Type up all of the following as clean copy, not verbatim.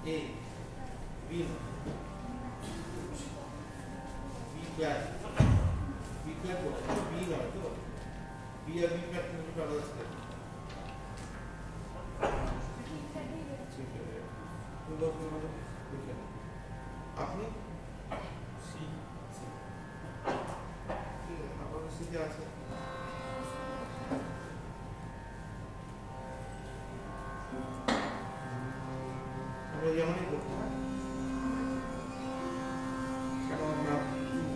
A B B flat B flat B নয় তো B আর B flat কিন্তু আলাদা স্কেল আপনি সি সি আপনার সিতে আছে আমরা যেমনই করতে হয় কেন আমরা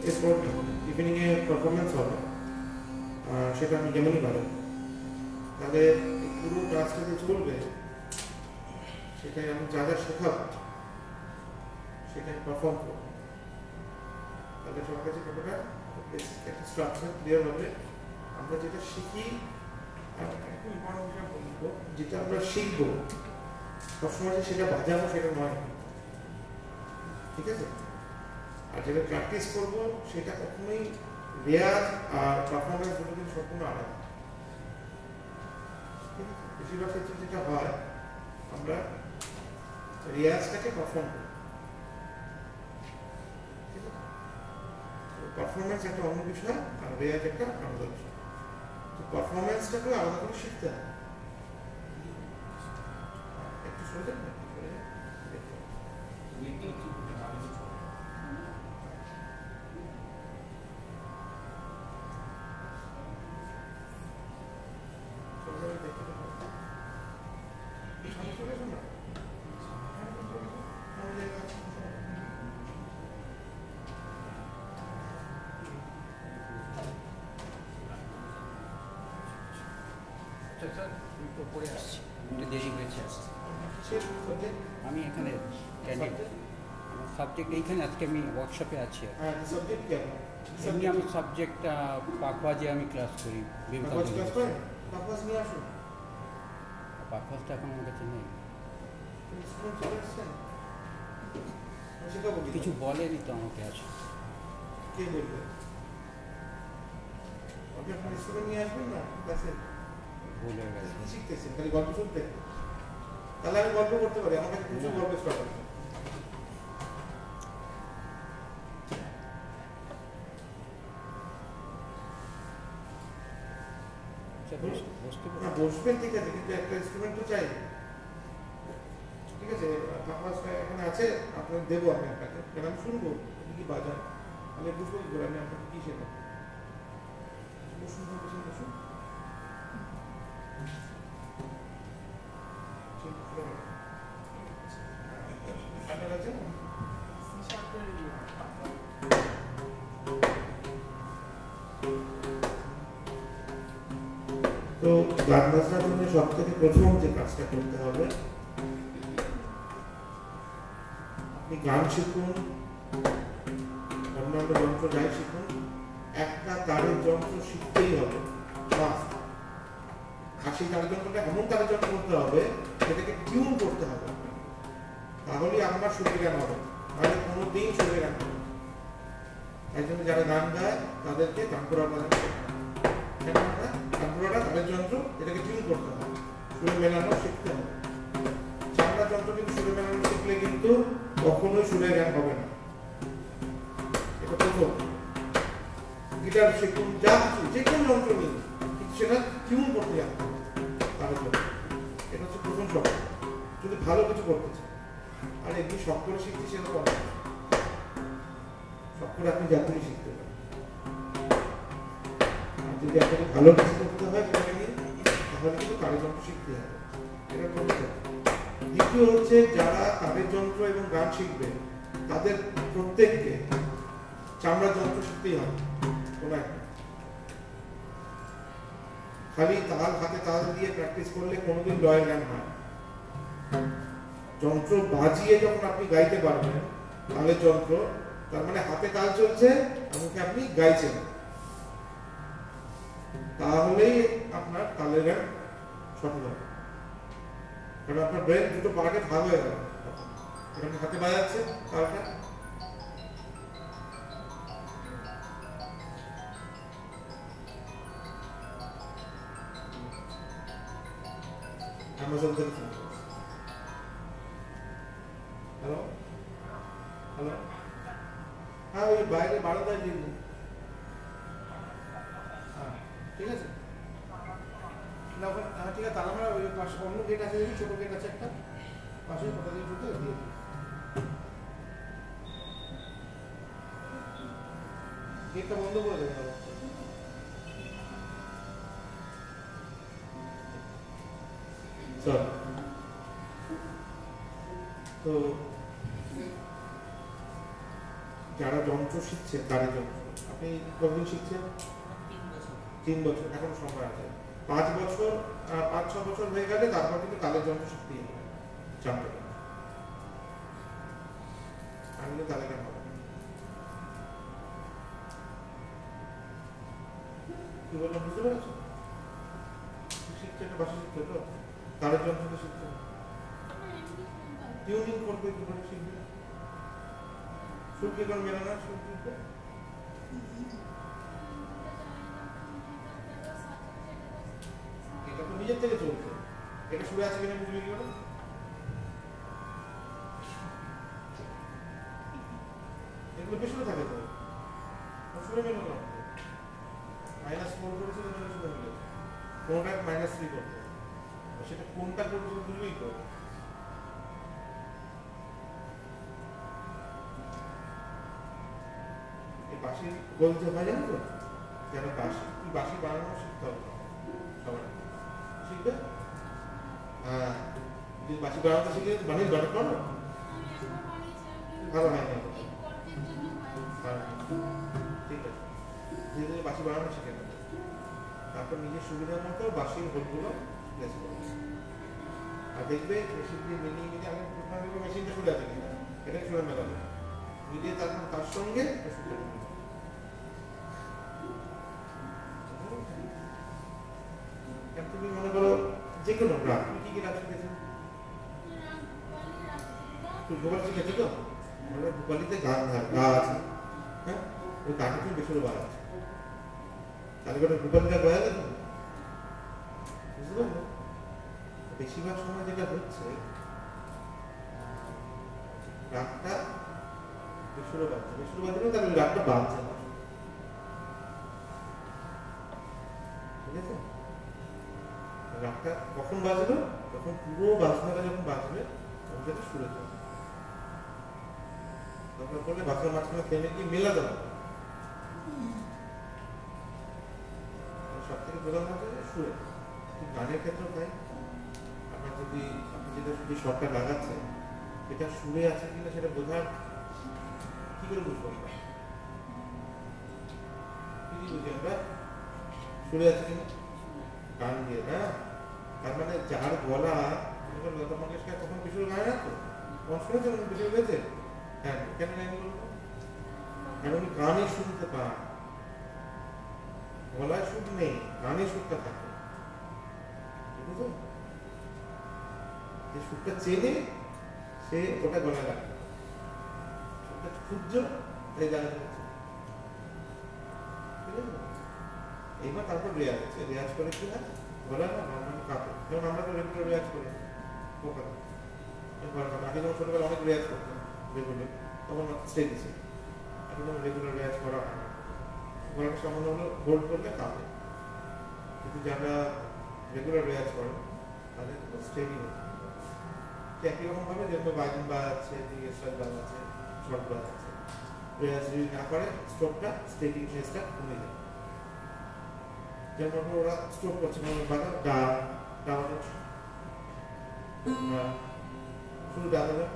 এরপর ইভিনিংয়ে পারফরমেন্স হবে সেটা আমি যেমনই পারেন তাহলে পুরো ক্লাসটা যে চলবে সেটাই আমি যা যা শেখাবো সেটাই পারফর্ম করব তাহলে সবার কাছে কতটা একটা স্ট্রাকচার ক্লিয়ার হবে আমরা যেটা শিখি একটু ইম্পর্টেন্ট বিষয় বলবো যেটা আমরা শিখবো সবসময় সেটা বাজাবো সেটা নয় ঠিক আছে আর যেটা প্র্যাকটিস করবো সেটা কখনোই রেয়াজ আর পারফরমেন্স দুটো কিন্তু সম্পূর্ণ আলাদা বেশিরভাগ ক্ষেত্রে যেটা হয় আমরা রেয়াজটাকে পারফর্ম করি পারফরমেন্স একটা অন্য বিষয় আর রেয়াজ একটা আলাদা বিষয় তো পারফরমেন্সটাকে আলাদা করে শিখতে হবে একটু সরে যান না পড়ে আসছি একটু দেরি হয়েছে আসতে আমি এখানে ক্যান্ডিডেট আমার সাবজেক্ট এইখানে আজকে আমি ওয়ার্কশপে আছি এমনি আমি সাবজেক্টটা পাকওয়াজে আমি ক্লাস করি পাকওয়াজটা এখন আমার কাছে নেই কিছু বলেনি তো আমাকে আছে কে বলবে আপনি আপনার স্টুডেন্ট নিয়ে আসবেন না ক্লাসে ভুলে গেছে কি শিখতেছেন খালি গল্প শুনতে তাহলে আমি গল্প করতে পারি আমার কাছে প্রচুর গল্প স্টক আছে বসবেন ঠিক আছে কিন্তু একটা ইনস্ট্রুমেন্ট তো চাই ঠিক আছে পারপাসটা এখানে আছে আপনাকে দেবো আমি আপনাকে কারণ আমি শুনবো আপনি কি বাজান আমি বুঝবো কি করে আমি আপনাকে কি শেখাবো বসুন বসুন বসুন তো গান বাজনার জন্য সব থেকে প্রথম যে কাজটা করতে হবে আপনি গান শিখুন অন্যান্য যন্ত্র যাই শিখুন একটা তারের যন্ত্র শিখতেই হবে আর সেই তারের যন্ত্রটা এমন তারের যন্ত্র করতে হবে সেটাকে টিউন করতে হবে তাহলেই আপনার সুরের গান হবে নাহলে কোনো দিন সুরের গান হবে তাই জন্য যারা গান গায় তাদেরকে গানপুরা বাজানো শেখানো গানপুরাটা তারের যন্ত্র এটাকে টিউন করতে হবে সুরে মেলানো শিখতে হবে চামড়া যন্ত্র কিন্তু সুরে মেলানো শিখলে কিন্তু কখনোই সুরের গান হবে না এটা প্রথম গিটার শিখুন যা কিছু যে কোনো যন্ত্র নিন কিন্তু সেটা টিউন করতে হবে তারের জন্য এটা হচ্ছে প্রথম শখ যদি ভালো কিছু করতে চান আর এমনি শখ করে শিখছি সেটা তো অনেক শখ করে আপনি যখনই শিখতে পারেন আর যদি আপনাকে ভালো কিছু করতে হয় সেটাকে নিয়ে তাহলে কিন্তু তারের যন্ত্র শিখতে হবে এটা প্রথম। দ্বিতীয় হচ্ছে যারা তারের যন্ত্র এবং গান শিখবে তাদের প্রত্যেককে চামড়ার যন্ত্র শিখতেই হবে কোনো একটা খালি তাল হাতে তাল দিয়ে প্র্যাকটিস করলে কোনোদিন লয়ের গান হয় যন্ত্র বাজিয়ে যখন আপনি গাইতে পারবেন তালের যন্ত্র তার মানে হাতে তাল চলছে এমনকি আপনি গাইছেন তাহলেই আপনার তালের গান সঠিক হবে কারণ আপনার ব্রেন দুটো পার্টে ভাগ হয়ে গেল আপনি হাতে বাজাচ্ছে তালটা অ্যামাজন থেকে হ্যালো, হ্যাঁ ওই বাইরে বারান্দায় দিয়ে দিন। হ্যাঁ ঠিক আছে না ওখানে, হ্যাঁ ঠিক আছে। তাহলে আমরা ওই পাশে অন্য গেট আছে, ছোটো গেট আছে একটা পাশে, ওটা দিয়ে ঢুকে দিয়ে দিই। গেটটা বন্ধ করে দেবেন। তো যারা যন্ত্র শিখছেন, গাড়ি যন্ত্র, আপনি কতদিন শিখছেন? 3 বছর। এখন সময় আছে 5 বছর, 5-6 বছর হয়ে গেলে তারপর কিন্তু তালের যন্ত্র শিখতেই হবে, জানতে হবে। আমি কিন্তু তালে কেন হবে কি বললাম বুঝতে পেরেছো? শিখছে একটা বাসা শিখছে তো, তালের যন্ত্র তো শিখছে, টিউনিং করবে কি করে শিখবে? সুরকে কোন মেলে না, সুরকে এটা তো নিজের থেকে চলছে। এটা সুরে আছে কিনা বুঝবে কি করে? এগুলো বেশি থাকে তো, সুরে মেলে না। -4 করেছে তো সুরে মেলে, কোনটা -3 করতে, সেটা কোনটা করবে বুঝবেই তো। বাঁশির গোল যে হয় জানো তো, যারা বাঁশি বানানো শিখতে হবে সবাই, শিখবে? হ্যাঁ, যদি বাঁশি বানাতে শিখে বানিয়ে বানাতে পারো, ভালো হয় না। ঠিক আছে, ধীরে ধীরে বাঁশি বানানো শিখে নেবে, তারপর নিজের সুবিধার মতো বাঁশির হোলগুলো প্লেস করবে। আর দেখবে মেশিন দিয়ে মিলিয়ে মিলিয়ে, আগে মেশিনটা সুরে আছে কিনা এটা সুরে মেলাবে, মিলিয়ে তারপর তার সঙ্গে তুমি মনে করো যে কোনো রাগ, তুমি কি কি রাগ শিখেছো? ভোপালি শিখেছো তো? ভোপালিতে গান গা আছে, হ্যাঁ ওই গানে তুমি বেসুরো বার আছে, তাহলে করে ভোপালিটা গয়া গেল, বুঝতে পারলো? বেশিরভাগ সময় যেটা হচ্ছে রাগটা বেসুরো বাজছে, বেসুরো বাজলে তাহলে ওই রাগটা বাজছে না, ঠিক আছে? রাগটা কখন বাজলো? যখন পুরো বাজনাটা যখন বাজবে তখন সেটা সুরে যাবে, দরকার পড়লে বাজনার মাঝখানে থেমে গিয়ে মেলাতে হবে। সব থেকে প্রধান হচ্ছে সুরে। গানের ক্ষেত্রেও তাই, আপনার যদি আপনি যেটা শুধু শর্টটা লাগাচ্ছেন এটা সুরে আছে কিনা সেটা বোঝার কি করে বুঝবো আমরা? কি বুঝি আমরা সুরে আছে কিনা? গান দিয়ে, হ্যাঁ। তার মানে যার গলা, লতা মঙ্গেশকর কখন কিশোর গায় না তো, কখন শুনেছেন কিশোর গেছে? হ্যাঁ, কেন গায়নি বলবো? কারণ উনি গানে শুনতে পান, গলায় সুর নেই, গানে সুরটা থাকে, বুঝলেন? যে সুরটা চেনে সে ওটা গলায় রাখে, সুরটা ক্ষুদ্র এই জায়গায়, ঠিক আছে? এইবার তারপর রেয়াজ আছে, রেয়াজ করে কি না গলা না নর্মালি কাঁপে, যেমন আমরা তো রেগুলার রেয়াজ করি, আগে যখন ছোটবেলা অনেক রেয়াজ করতাম রেগুলার, তখন স্টেজ দিচ্ছে, এখন রেগুলার রেয়াজ করা হয় না, গলাটা সামান্য হলো হোল্ড করলে কাঁপে, কিন্তু যারা রেগুলার রেয়াজ করে তাদের স্টেডি হতে একই রকম ভাবে, যেমন বাইজিং বাজাচ্ছে, ডিএসএল বাজাচ্ছে, শর্ট বাজাচ্ছে, রেয়াজ যদি না করে স্ট্রোকটা স্টেডিনেসটা কমে যায়। যেমন ওরা স্ট্রোক করছে, বাজা ডা ডাউন শুধু ডা দেবে,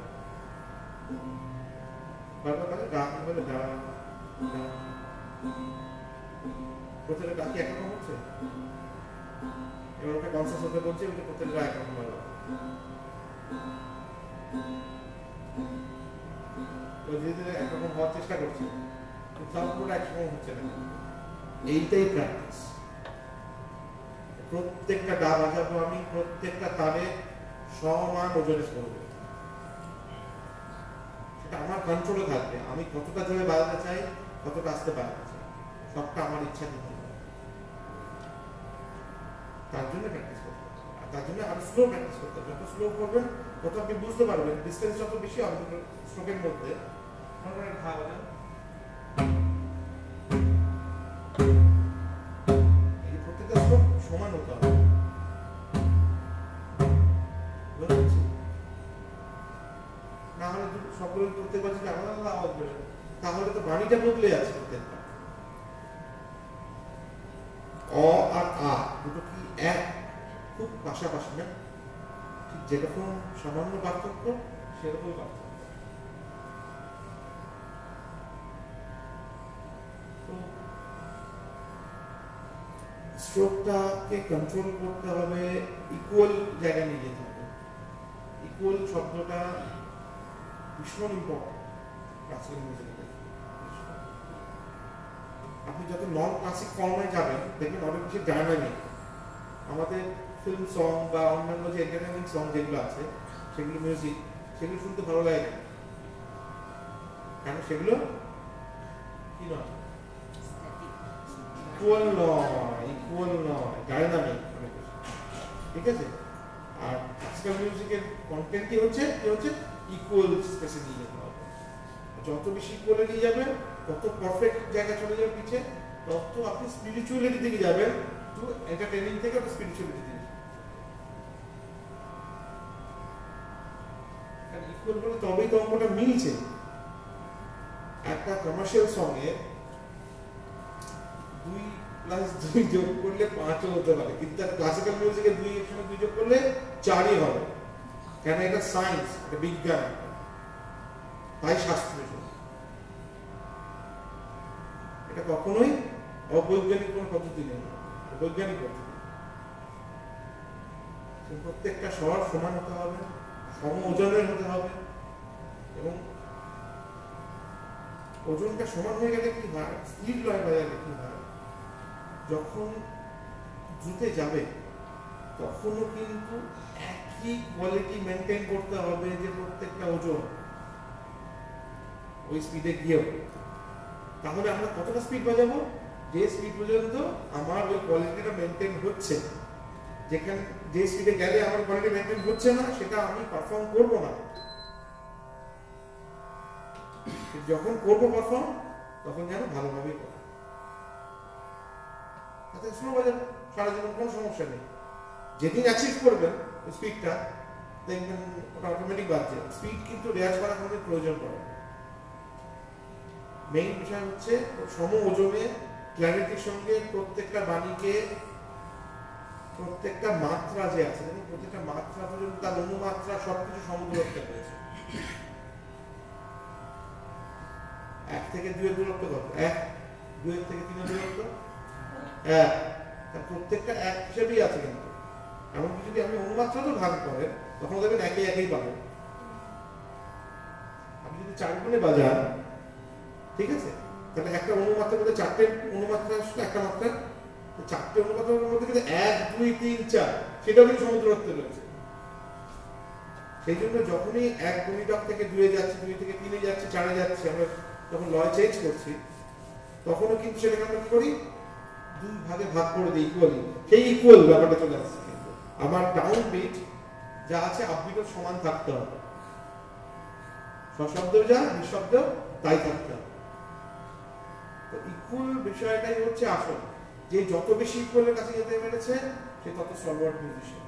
বারবার বাজে ডা বলে ডা, প্রত্যেকটা ডা কি একরকম হচ্ছে? এবার ওকে কনসাস হতে বলছে, ওটা প্রত্যেকটা একরকম ভালো, ধীরে ধীরে একরকম হওয়ার চেষ্টা করছে, কিন্তু সম্পূর্ণ একরকম হচ্ছে না। এইটাই প্র্যাকটিস। প্রত্যেকটা ডা বাজাবো আমি, প্রত্যেকটা তালে সমান ওজনে করবো, সেটা আমার কন্ট্রোলে থাকবে, আমি কতটা জোরে বাজাতে চাই, কতটা আসতে বাজাতে চাই, সবটা আমার ইচ্ছা নিতে হবে। তার জন্য প্র্যাকটিস করতে হবে, আর তার জন্য আরো স্লো প্র্যাকটিস করতে হবে। যত স্লো করবেন তত আপনি বুঝতে পারবেন, ডিস্টেন্স যত বেশি হবে স্ট্রোকের মধ্যে মনে খাওয়া যায় এই প্রত্যেকটা স্ট্রোক সমান হতে হবে না হলে সকলে করতে পারছি আলাদা আলাদা আওয়াজ বেরোবে তাহলে তো বাণীটা বদলে আছে প্রত্যেকটা অ আর আ দুটো কি এক খুব পাশাপাশি না ঠিক যেরকম সামান্য পার্থক্য সেরকম পার্থক্য স্ট্রোকটাকে কন্ট্রোল করতে হবে ইকুয়াল জায়গায় নিয়ে যেতে হবে ইকুয়াল শব্দটা ভীষণ ইম্পর্টেন্ট ক্লাসিক্যাল মিউজিকে আপনি যত নন ক্লাসিক ফর্মে যাবেন দেখবেন অনেক কিছু ডায়নামিক আমাদের ফিল্ম সং বা অন্যান্য যে এন্টারটেইনমেন্ট সং যেগুলো আছে সেগুলো মিউজিক সেগুলো শুনতে ভালো লাগে না কেন সেগুলো কি নয় ইকুয়াল নয় ডায়নামিক ঠিক আছে আর ক্লাসিক্যাল মিউজিকের কন্টেন্ট কি হচ্ছে ইকুয়াল স্পেসে নিয়ে যেতে হবে যত বেশি ইকুয়ালে নিয়ে যাবেন তত পারফেক্ট জায়গা চলে যাবে পিছে তত আপনি স্পিরিচুয়ালিটি দিকে যাবেন টু এন্টারটেইনিং থেকে আপনি স্পিরিচুয়ালিটি দিকে কারণ ইকুয়াল হলে তবেই তো অঙ্কটা মিলছে একটা কমার্শিয়াল সঙ্গে 2+2 যোগ করলে 5 হতে পারে কিন্তু ক্লাসিক্যাল মিউজিকে 2 এর সঙ্গে 2 যোগ করলে 4ই হবে কেন এটা সায়েন্স এটা বিজ্ঞান তাই শাস্ত্রীয় এটা কখনোই অবৈজ্ঞানিক কোনো পদ্ধতি নেই বৈজ্ঞানিক পদ্ধতি প্রত্যেকটা স্বর সমান হতে হবে সম ওজনের হতে হবে এবং ওজনটা সমান হয়ে গেলে কি হয় স্পিড লয় বাজালে কি হয় যখন দ্রুতে যাবে তখনও কিন্তু একই কোয়ালিটি মেনটেন করতে হবে যে প্রত্যেকটা ওজন ওই স্পিডে গিয়েও তাহলে আমরা কতটা স্পিড বাজাবো যে স্পিড পর্যন্ত আমার ওই কোয়ালিটিটা মেনটেন হচ্ছে যেখানে যে স্পিডে গেলে আমার কোয়ালিটি মেনটেন হচ্ছে না সেটা আমি পারফর্ম করব না যখন করবো পারফর্ম তখন যেন ভালোভাবেই করবো তাতে স্লো বাজাবো সারা জীবন কোনো সমস্যা নেই যেদিন অ্যাচিভ করবেন স্পিডটা দেখবেন ওটা অটোমেটিক বাড়ছে স্পিড কিন্তু রেয়াজ করার কোনো প্রয়োজন পড়ে মেইন বিষয় হচ্ছে সম ওজনে ক্ল্যারিটির সঙ্গে প্রত্যেকটা বাণীকে প্রত্যেকটা মাত্রা যে আছে প্রত্যেকটা মাত্রা পর্যন্ত তার অনুমাত্রা সবকিছু সমদূরত্বে রয়েছে 1 থেকে 2 এর দূরত্ব কত 1 2 থেকে 3 এর দূরত্ব 1 তার প্রত্যেকটা এক হিসেবেই আছে কিন্তু এমনকি যদি আপনি অনুমাত্রা তো ভাগ করেন তখন দেখবেন একই পাবেন আপনি যদি 4 গুণে বাজান ঠিক আছে তাহলে একটা অনুমাত্রার মধ্যে 4টে অনুমাত্রা আসলে একটা মাত্রা 4টে অনুমাত্রার মধ্যে কিন্তু 1 2 3 4 সেটাও কিন্তু সমদূরত্বে রয়েছে সেই জন্য যখনই 1 গুণিতক থেকে 2 এ যাচ্ছে 2 থেকে 3 এ যাচ্ছে 4 এ যাচ্ছে আমরা যখন লয় চেঞ্জ করছি তখনও কিন্তু সেটাকে আমরা কি করি 2 ভাগে ভাগ করে দিই ইকুয়ালি সেই ইকুয়াল ব্যাপারটা চলে আসছে কিন্তু আমার ডাউন বিট যা আছে আপ বিটও সমান থাকতে হবে সশব্দ যা নিঃশব্দ তাই থাকতে হবে তো ইকুয়াল বিষয়টাই হচ্ছে আসল যে যত বেশি ইকুয়ালের কাছে যেতে পেরেছে সে তত সলভার মিউজিশিয়ান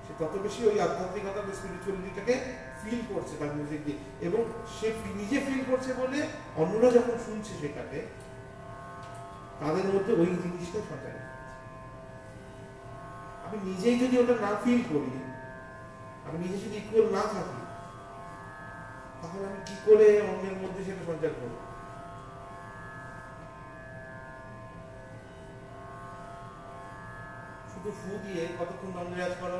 সে তত বেশি ওই আধ্যাত্মিকতা বা স্পিরিচুয়ালিটিটাকে ফিল করছে তার মিউজিক দিয়ে এবং সে নিজে ফিল করছে বলে অন্যরা যখন শুনছে সেটাকে তাদের মধ্যে ওই জিনিসটা সঞ্চার আমি নিজেই যদি ওটা না ফিল করি আমি নিজে যদি ইকুয়াল না থাকি তাহলে আমি কি করে অন্যের মধ্যে সেটা সঞ্চার করবো শুধু ফু দিয়ে কতক্ষণ দম রেয়াজ করো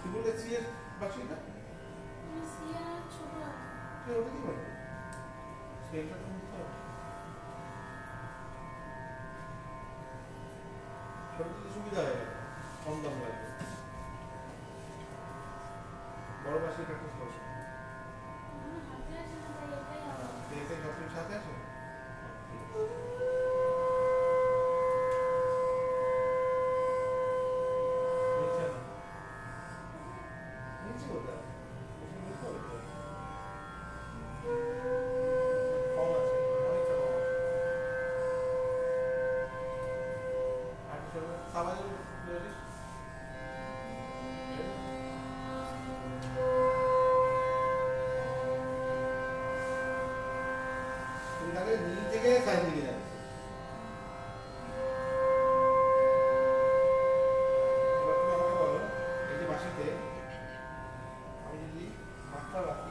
কি বলে সিয়ের বাসিটা ওটা কি বলে সেটা তো সুবিধা হয় কম দাম লাগবে বড় বাসি প্র্যাকটিস করছে নি থেকে সাইড দিকে যাচ্ছে। এবার তুমি আমাকে বলো এই যে বাঁশিতে আমি যদি মাত্রা রাখি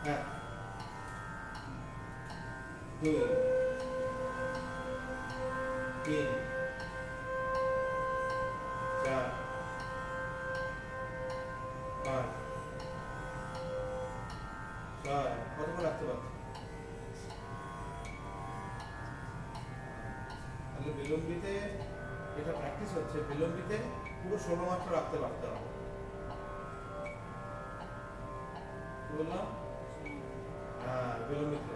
হ্যাঁ 2 3 4 5 6 কতক্ষণ রাখতে পারছো? তাহলে বিলম্বিতে যেটা প্র্যাকটিস হচ্ছে বিলম্বিতে পুরো 16 মাত্রা রাখতে পারতে হবে। কি বললাম? বিলম্বিতে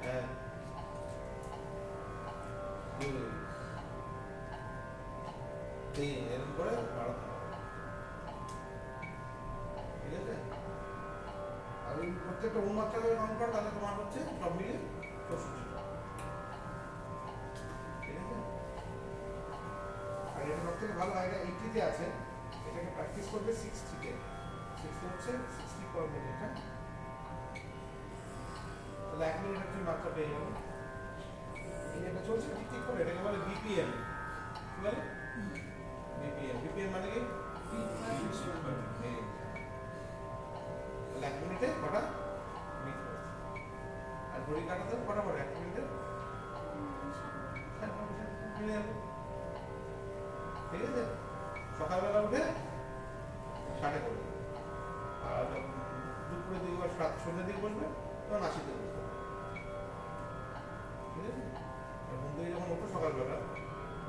হ্যাঁ 2 3 এরকম করে বাড়াতে হবে। ঠিক আছে? আর এই প্রত্যেকটা উন্মাত্রা করে কাউন্ট করো তাহলে তোমার হচ্ছে সব মিলে 64টা। ঠিক আছে? আর এটা সবথেকে ভালো আইডিয়া 80 তে আছে, এটাকে প্র্যাকটিস করবে 60 তে। 60 হচ্ছে 60 পার মিনিট। হ্যাঁ, তাহলে 1 মিনিট তুমি মাত্রা পেয়ে যাবে। এই যেটা চলছে ঠিক ঠিক করে এটাকে বলে বিপিএম। কি বলে? বিপিএম। বিপিএম মানে কি? তাহলে 1 মিনিটে কটা বিট হচ্ছে? আর ঘড়ি কাটাতে কটা পরে 1 মিনিটে? ঠিক আছে? সকালবেলা উঠে 60 করবে, আর দুপুরে দিকে বা সন্ধ্যের দিকে বসবে তখন 80-তে বসবে। ঠিক আছে? আর ঘুম থেকে যখন ওঠো সকালবেলা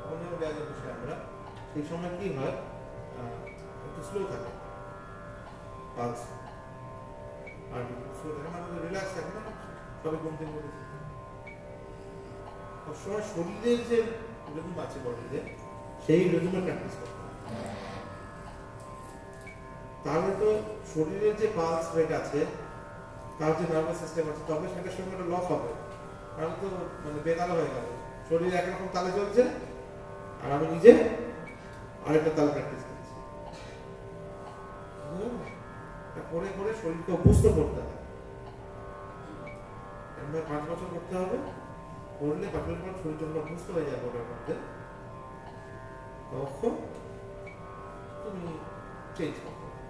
তখন যখন ব্যাগে বসে আমরা সেই সময় কি হয় একটু স্লো থাকে পালস, আর স্লো থাকে না, আমাদের রিল্যাক্স থাকে না, সবাই ঘুম থেকে উঠেছে। সবসময় শরীরের যে রিদম আছে বডিতে সেই রিদমে প্র্যাকটিস করতে হবে। তাহলে তো শরীরের যে পালস রেট আছে, তার যে নার্ভাস সিস্টেম আছে, তবে সেটার সঙ্গে একটা লক হবে। তাহলে তো মানে বেতালা হয়ে গেল, শরীর একরকম তালে চলছে আর আমি নিজে আরেকটা তালে প্র্যাকটিস করছি। করে করে শরীরকে অভ্যস্ত করতে হবে। 5 বছর করতে হবে, করলে 5 বছর পর শরীর যখন অভ্যস্ত হয়ে যাবে ওটার মধ্যে, তখন তুমি চেঞ্জ করতে হবে।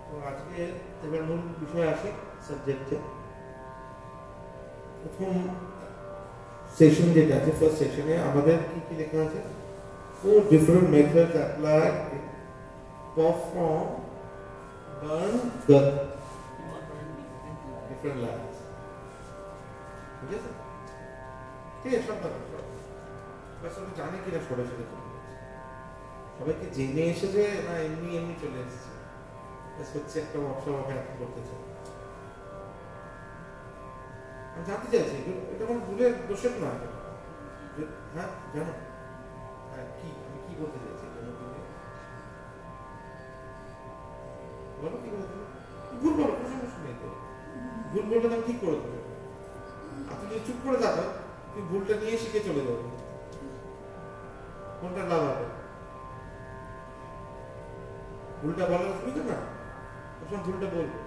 তো আজকে এবার মূল বিষয় আসি সাবজেক্টে। প্রথম সেশন যেটা আছে, ফার্স্ট সেশনে আমাদের কি কি লেখা আছে? 4 different methods applied in perform burn gut different lines. ঠিক আছে? ঠিক আছে, সব কথা বাস ওটা জানে কিনা সরে সরে চলে যাচ্ছে। সবাইকে জেনে এসেছে না এমনি এমনি চলে এসেছে? হচ্ছে একটা ওয়ার্কশপ ওখানে করতেছে। আমি জানতে চাইছি এটা কোনো ভুলের দোষের নয়। হ্যাঁ জানো, হ্যাঁ কি আমি কি বলতে চাইছি? বলো কি বলতে? ভুল বলো, কোনো সমস্যা নেই তো। ভুল বললে আমি ঠিক করে দেবো। আর তুমি চুপ করে থাকো, তুমি ভুলটা নিয়ে শিখে চলে যাবো। কোনটা লাভ হবে? ভুলটা বলার অসুবিধা না, তখন ভুলটা বলবো।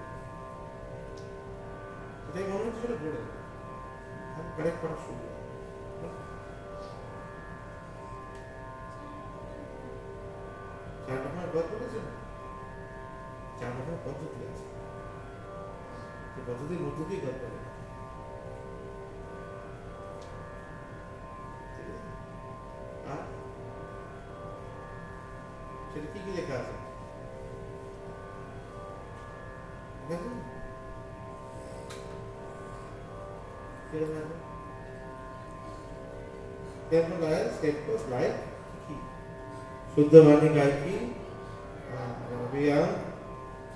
এটাই মনে হচ্ছে সেটা বলে দেবো, আমি কারেক্ট করার সুবিধা। চার রকমের পথ বলেছে না, 4 রকমের পদ্ধতি আছে, সেই পদ্ধতির মধ্য দিয়ে গল্প হবে। আর সেটা কি কি লেখা আছে? शुद्ध वाणी गायकी,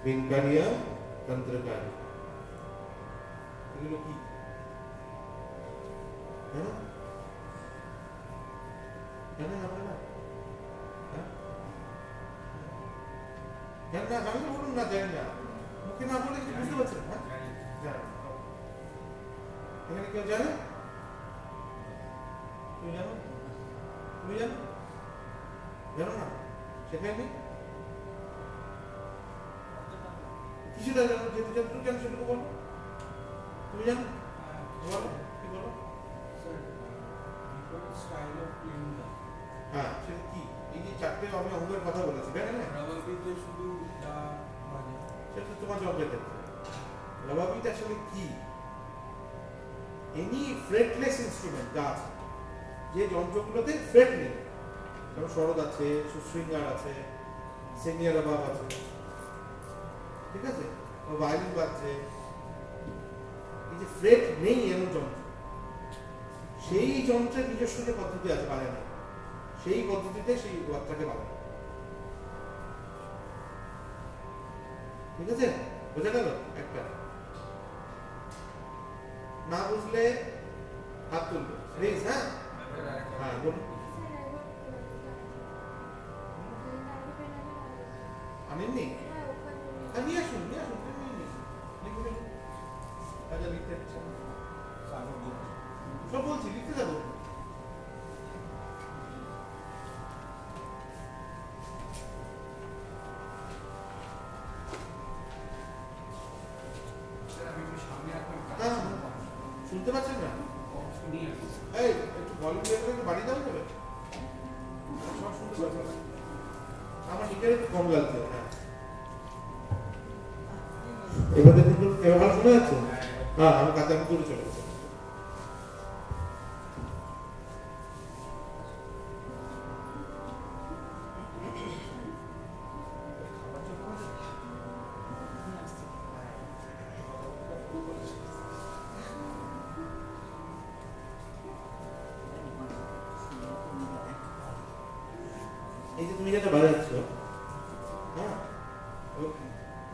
विनकारिया, तंत्रकारी, এগুলো কি? হ্যাঁ জানেন আপনারা? জানেন না, জানেন না বলুন না, জানেন না, মুখে না বলে কি বুঝতে পারছেন? হ্যাঁ জানেন। এখানে কেউ জানে? তুমি জানো? তুমি জানো? জানো না? সেখানে কিছুটা জানো, যেহেতু যতটুকু জানো সেটুকু বলো। তুমি জানো? বলো, কি বলো? হ্যাঁ, সেটা কি? এই যে চারটে আমি অঙ্গের কথা বলেছি, তাই না? শুধু সেটা তোমার জবের ক্ষেত্রে। রবাবিট আসলে কি? এনি ফ্রেটলেস ইনস্ট্রুমেন্ট যা আছে, যে যন্ত্রগুলোতে ফ্রেট নেই, যেমন শরৎ আছে, সুশৃঙ্গার আছে, সেনিয়ার রবাব আছে, ঠিক আছে, ভায়োলিন বাজছে, এই যে ফ্রেট নেই এমন যন্ত্র, সেই যন্ত্রের নিজস্ব যে পদ্ধতি আছে বাজানো, সেই পদ্ধতিতে সেই বাচ্চাকে বাজানো। ঠিক আছে, বোঝা গেল? একটা না বুঝলে হাত তুলবে প্লিজ। হ্যাঁ হ্যাঁ বলুন। আনেননি? হ্যাঁ নিয়ে আসুন, নিয়ে আসুন, লিখুন। আচ্ছা লিখতে সব বলছি, লিখতে যাবো। শুনতে পাচ্ছেন না? এই একটু ভলিউম একটু বাড়িয়ে দেওয়া যাবে? সব শুনতে পাচ্ছেন না? আমার নিজের একটু কম লাগছে। হ্যাঁ এবার দেখুন তো, এবার ভালো শোনা যাচ্ছে? হ্যাঁ আমি কাছে আমি দূরে চলে গেছি। এই যে তুমি যেটা বাজাচ্ছ, হ্যাঁ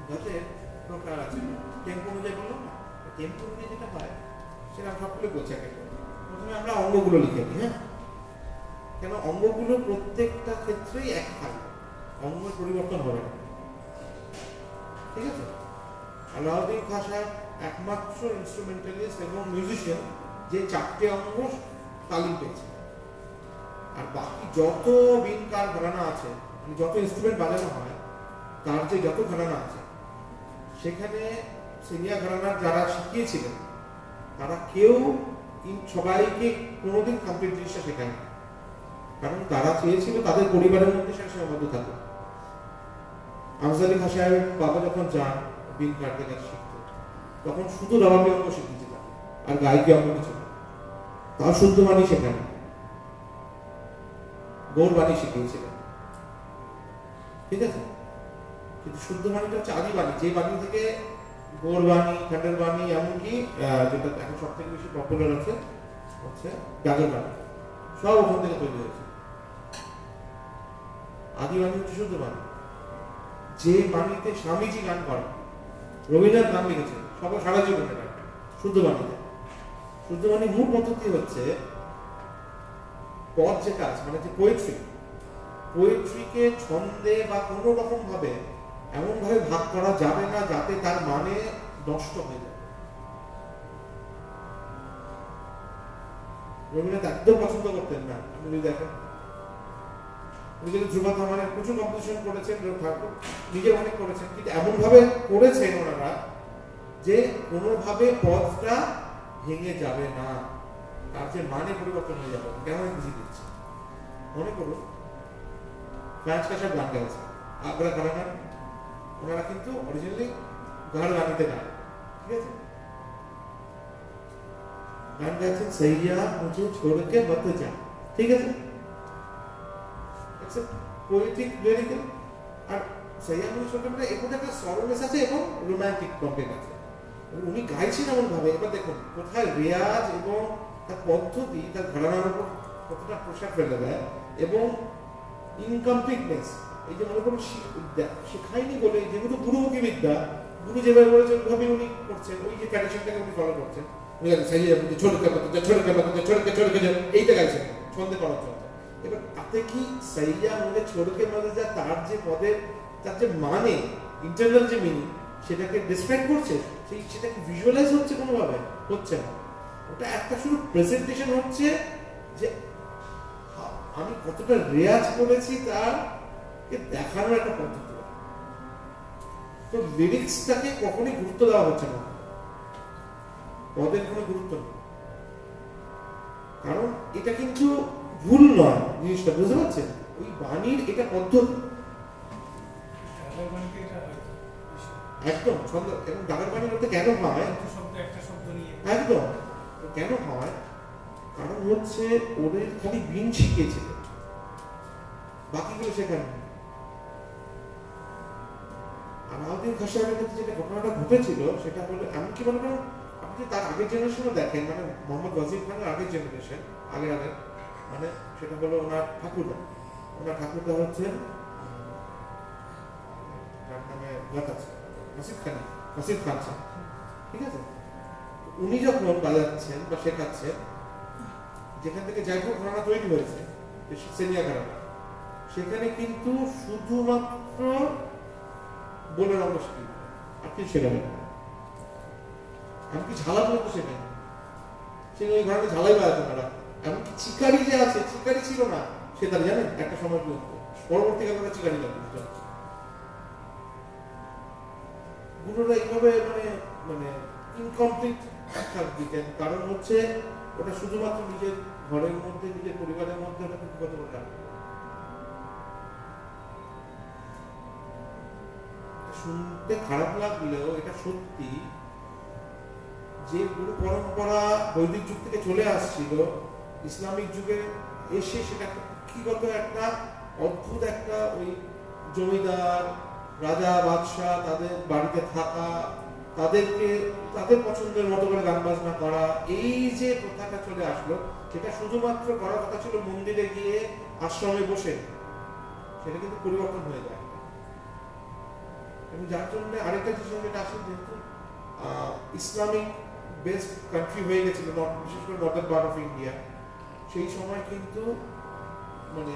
যাতে প্রকার আছে, টেম্পো অনুযায়ী বললাম না, টেম্পো অনুযায়ী যেটা হয় সেটা আমি সবগুলো বলছি। প্রথমে আমরা অঙ্গগুলো লিখে নিই। হ্যাঁ, কেন অঙ্গগুলো প্রত্যেকটা ক্ষেত্রেই এক থাকবে, অঙ্গের পরিবর্তন হবে না, ঠিক আছে? আলাউদ্দিন খাঁ সাহেব একমাত্র ইনস্ট্রুমেন্টালিস্ট এবং মিউজিশিয়ান যে চারটে অঙ্গ তালিম পেয়েছে। আর বাকি যত বিনকার ঘরানা আছে, যত ইনস্ট্রুমেন্ট বাজানো হয়, তার যে যত ঘরানা আছে, সেখানে সিনিয়র ঘরানার যারা শিখিয়েছিলেন তারা কেউ সবাইকে কোনোদিন কমপ্লিট জিনিসটা শেখায়নি, কারণ তারা চেয়েছিল তাদের পরিবারের মধ্যে সেটা সীমাবদ্ধ থাকে। আফজালি খাঁ সাহেবের বাবা যখন যান বিনকারকে কাছে শিখতে, তখন শুধু রবাবি অঙ্গ শিখিয়েছিলেন আর গায়কী অঙ্গ কিছু না। তার শুদ্ধ বাণী শেখায়নি, গৌর বাণী শিখিয়েছিলেন, ঠিক আছে? কিন্তু শুদ্ধ বাণীটা হচ্ছে আদি বাণী, যে বাণী থেকে গৌর বাণী, খণ্ডের বাণী, এমনকি যেটা এখন সব থেকে বেশি পপুলার আছে হচ্ছে গাগর বাণী, সব ওখান থেকে তৈরি হয়েছে। আদি বাণী হচ্ছে শুদ্ধ বাণী, যে বাণীতে স্বামীজি গান করেন, রবীন্দ্রনাথ গান লিখেছেন, সবাই সারা জীবনে গান শুদ্ধ বাণীতে। শুদ্ধ বাণীর মূল পদ্ধতি হচ্ছে পদ যেটা আছে, মানে যে পোয়েট্রিকে ছন্দে বা কোনো রকম ভাবে এমন ভাবে ভাগ করা যাবে না যাতে তার মানে নষ্ট হয়ে যায়। রবীন্দ্রনাথ একদম পছন্দ করতেন না, আপনি যদি দেখেন ধ্রুব ধামানের প্রচুর কম্পোজিশন করেছেন, ঠাকুর নিজে অনেক করেছেন, কিন্তু এমন ভাবে করেছেন ওনারা যে কোনোভাবে পদটা ভেঙে যাবে না, তার যে মানে পরিবর্তন হয়ে যাবে। কেমন বুঝিয়ে দিচ্ছে মনে করুন, ফ্রান্স কাশার গান গাইছে আগ্রা ঘরানার, ওনারা কিন্তু অরিজিনালি গান গানিতে গান, ঠিক আছে? গান গাইছেন সৈয়া মুঝে ছোড়কে মত যা, ঠিক আছে? একটা পোয়েটিক লিরিক্যাল, আর সৈয়া মুঝে ছোড়কে মানে এর মধ্যে একটা সরলনেস আছে এবং রোমান্টিক কন্টেন্ট আছে। উনি গাইছেন এমন ভাবে, এবার দেখুন কোথায় রেয়াজ এবং তার পদ্ধতি তার ঘরানার উপর কতটা প্রসার ফেলে দেয়, এবং ইনকমপ্লিটনেস। এই যে মনে করুন শেখায়নি বলে, যেহেতু গুরুমুখী বিদ্যা, গুরু যেভাবে বলেছে ওইভাবে উনি করছেন, ওই যে ট্র্যাডিশনটাকে উনি ফলো করছেন। এইটা গাইছেন ছন্দে করার জন্য। এবার তাতে কি সাইয়া মনে ছোড়কে মধ্যে যা তার যে পদের তার যে মানে ইন্টারনাল যে মিনিং সেটাকে ডিসক্রাইব করছে, সেটাকে ভিজুয়ালাইজ হচ্ছে কোনোভাবে? হচ্ছে না। ওটা একটা শুধু প্রেজেন্টেশন হচ্ছে যে আমি কতটা রেয়াজ করেছি তার দেখানোর একটা পদ্ধতি। তো লিরিক্সটাকে কখনই গুরুত্ব দেওয়া হচ্ছে না, পদের কোনো গুরুত্ব নেই। কারণ এটা কিন্তু ভুল নয় জিনিসটা, বুঝতে পারছেন? ওই বাণীর এটা পদ্ধতি একদম ছন্দ। এবং ডাকের বাণী বলতে কেন হয় একদম কেন হয়? কারণ হচ্ছে ওদের খালি বিন শিখিয়েছিল, বাকিগুলো শেখানো। আলাউদ্দিন খাঁ সাহেবের ক্ষেত্রে যেটা ঘটনাটা ঘটেছিল সেটা হলো, আমি কি মনে করেন আপনি তার আগের জেনারেশনও দেখেন, মানে মোহাম্মদ ওয়াজির খানের আগের জেনারেশন, আগের মানে সেটা হলো ওনার ঠাকুরদা। ওনার ঠাকুরদা হচ্ছেন যার নামে নাসির খান সাহেব, ঠিক আছে? উনি যখন বাজাচ্ছেন বা শেখাচ্ছেন, যেখান থেকে যাই হোক ঘটনা তৈরি হয়েছে সেনিয়া ঘটনা, সেখানে কিন্তু শুধুমাত্র বলে আমরা শিখি, আর কি শেখাবেন? এমনকি ঝালা পর্যন্ত শেখাই, সে ওই ঘটনা ঝালাই বাজাতো না। এমনকি চিকারি যে আছে, চিকারি ছিল না সে তার, জানেন? একটা সময় পর্যন্ত, পরবর্তীকালে চিকারি লাগবে। গুরুরা এইভাবে মানে ইনকমপ্লিট দিতেন, কারণ হচ্ছে ওটা শুধুমাত্র নিজের ঘরের মধ্যে, নিজের পরিবারের মধ্যে ওটা কিন্তু কত বড় শুনতে খারাপ লাগলেও এটা সত্যি যে গুরু পরম্পরা বৈদিক যুগ থেকে চলে আসছিল, ইসলামিক যুগে এসে সেটা কীগত একটা অদ্ভুত একটা ওই জমিদার রাজা বাদশাহ তাদের বাড়িতে থাকা, তাদেরকে তাদের পছন্দের মতো করে গান বাজনা করা, এই যে প্রথাটা চলে আসলো, সেটা শুধুমাত্র করার কথা ছিল মন্দিরে গিয়ে আশ্রমে বসে, সেটা কিন্তু পরিবর্তন হয়ে যায়। এবং যার জন্য আরেকটা জিনিস যেটা আসলে যেহেতু ইসলামিক বেস্ট কান্ট্রি হয়ে গেছিল, বিশেষ করে নর্দার্ন পার্ট অফ ইন্ডিয়া, সেই সময় কিন্তু মানে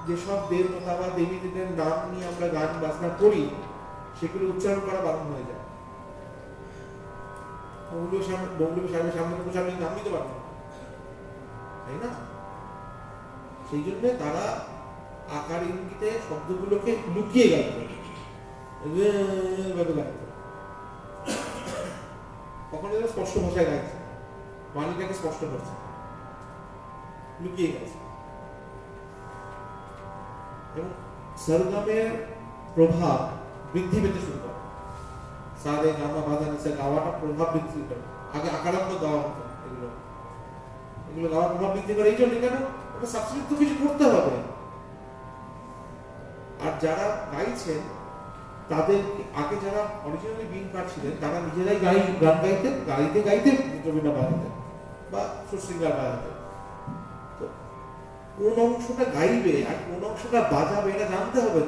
যেসব দেবতা বা দেবীদের নাম নিয়ে আমরা গান বাজনা করি, সেগুলো উচ্চারণ করা বারণ হয়ে যায়। বঙ্গলুর সাহেবের সামনে বসে আমি নাম দিতে পারবো না, তাই না? সেই জন্য তারা আকার ইঙ্গিতে শব্দগুলোকে লুকিয়ে গেল, কখনো স্পষ্ট ভাষায় গাইছে, বাণীটাকে স্পষ্ট করছে, লুকিয়ে গেছে। এবং সরগমের প্রভাব বৃদ্ধি পেতে শুরু করে, সারে গামা বাধা নিচে গাওয়াটা প্রভাব বৃদ্ধি করে। আগে আকারান্ত গাওয়া হতো, এগুলো গাওয়ার প্রভাব বৃদ্ধি করে। এই জন্য কেন ওটা সাবস্টিটিউট তো কিছু করতে হবে। আর যারা গাইছেন তাদের আগে যারা অরিজিনালি বিন পাচ্ছিলেন, তারা নিজেরাই গান গাইতেন, গাইতে রবীন্দ্র বাজাতেন বা সুশৃঙ্গার বাজাতেন। তো কোন অংশটা গাইবে আর কোন অংশটা বাজাবে এটা জানতে হবে।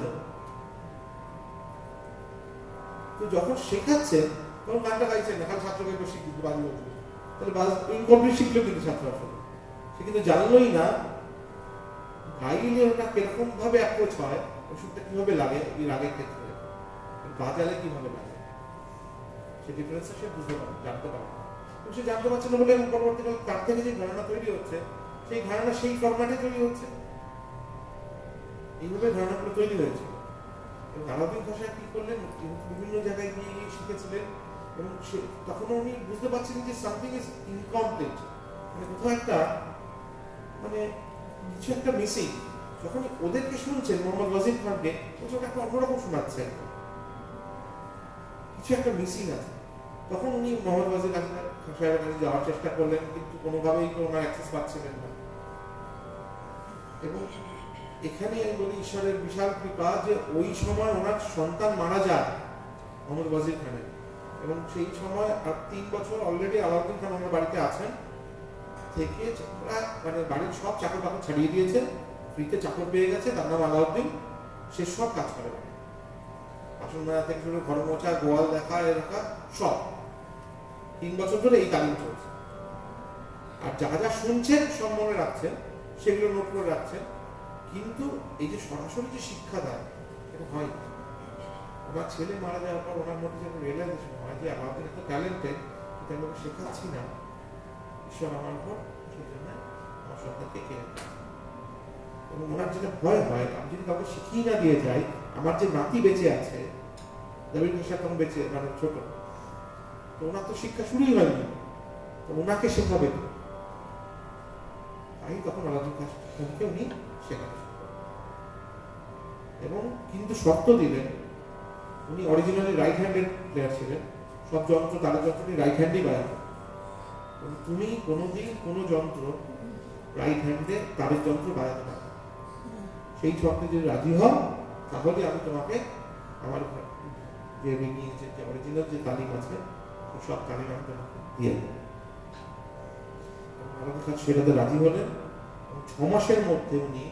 তো যখন শেখাচ্ছেন তখন গানটা গাইছেন না, খালি ছাত্রকে শিখতে বাজিয়ে হচ্ছে, তাহলে ইনকমপ্লিট শিখলেও কিন্তু ছাত্র আসলে সে কিন্তু জানলোই না গাইলে ওটা কিরকম ভাবে অ্যাপ্রোচ হয়, ওষুধটা কিভাবে লাগে, এই রাগের ক্ষেত্রে বাজালে কিভাবে লাগে, সে ডিফারেন্সটা সে বুঝতে পারে, জানতে পারে। সে জানতে পারছে না বলে এবং পরবর্তীকালে তার থেকে যে ধারণা তৈরি হচ্ছে, সেই ধারণা সেই ফরম্যাটে তৈরি হচ্ছে, এইভাবে ধারণাগুলো তৈরি হয়েছে। এবং আলাউদ্দিন খাঁ সাহেব কি করলেন, বিভিন্ন জায়গায় গিয়ে শিখেছিলেন এবং তখন উনি বুঝতে পারছেন যে সামথিং ইজ ইনকমপ্লিট, মানে কোথাও একটা মানে কিছু একটা মিসিং। যখন ওদেরকে শুনছেন মোহাম্মদ ওয়াজির খানকে, ওটা একটা অন্যরকম শোনাচ্ছে, কিছু একটা মিসিং আছে। তখন উনি মোহাম্মদ ওয়াজির খান সাহেবের কাছে যাওয়ার চেষ্টা করলেন, কিন্তু কোনোভাবেই তো ওনার অ্যাক্সেস পাচ্ছিলেন না। এবং এখানে আমি বলি ঈশ্বরের বিশাল কৃপা যে ওই সময় ওনার সন্তান মারা যায় মোহাম্মদ ওয়াজির খানের, এবং সেই সময় আর 3 বছর অলরেডি আলাউদ্দিন খান আমার বাড়িতে আছেন থেকে, মানে বাড়ির সব চাকর বাকর ছাড়িয়ে দিয়েছে, ফ্রিতে চাকর পেয়ে গেছে, তার নাম আলাউদ্দিন, সে সব কাজ করে, বাসন মাজা থেকে শুরু ঘর মোছা, গোয়াল দেখা এলাকা সব 3 বছর ধরে এই তালিম চলছে। আর যা যা শুনছেন সব মনে রাখছেন, সেগুলো নোট করে রাখছেন, কিন্তু এই যে সরাসরি যে শিক্ষা দেয় এটা হয়, ওনার ছেলে মারা যাওয়ার পর ওনার মধ্যে যখন রিয়েলাইজেশন হয় যে আলাউদ্দিন এত ট্যালেন্টেড, এটা আমি ওকে শেখাচ্ছি না, ঈশ্বর আমার উপর সেই জন্য আমার সন্তানকে কেড়ে নেয়। এবং ওনার যেটা ভয় হয়, আমি যদি কাউকে শিখিয়ে না দিয়ে যাই, আমার যে নাতি বেঁচে আছে, দাবির ভাষা তখন বেঁচে মানে ছোট, তো ওনার তো শিক্ষা শুরুই হয়নি, তো ওনাকে শেখাবে, তাই তখন আলাউদ্দিন খানকে উনি শেখাতে শুরু করেন। এবং কিন্তু শর্ত দিলেন, উনি অরিজিনালি রাইট হ্যান্ডেড প্লেয়ার ছিলেন, সব যন্ত্র তাদের যন্ত্র রাইট হ্যান্ডেই বাজাতেন। তুমি কোনোদিন কোনো যন্ত্র রাইট হ্যান্ডে তাদের যন্ত্র বাজাতে পারবে, সেই শর্তে যদি রাজি হও তাহলে আমি তোমাকে আমার যে নিয়েছে যে অরিজিনাল যে তালিম আছে সব তালিম আমি তোমাকে দিয়ে দেবো। আমাদের কাছে সেটাতে রাজি হলেন। 6 মাসের মধ্যে উনি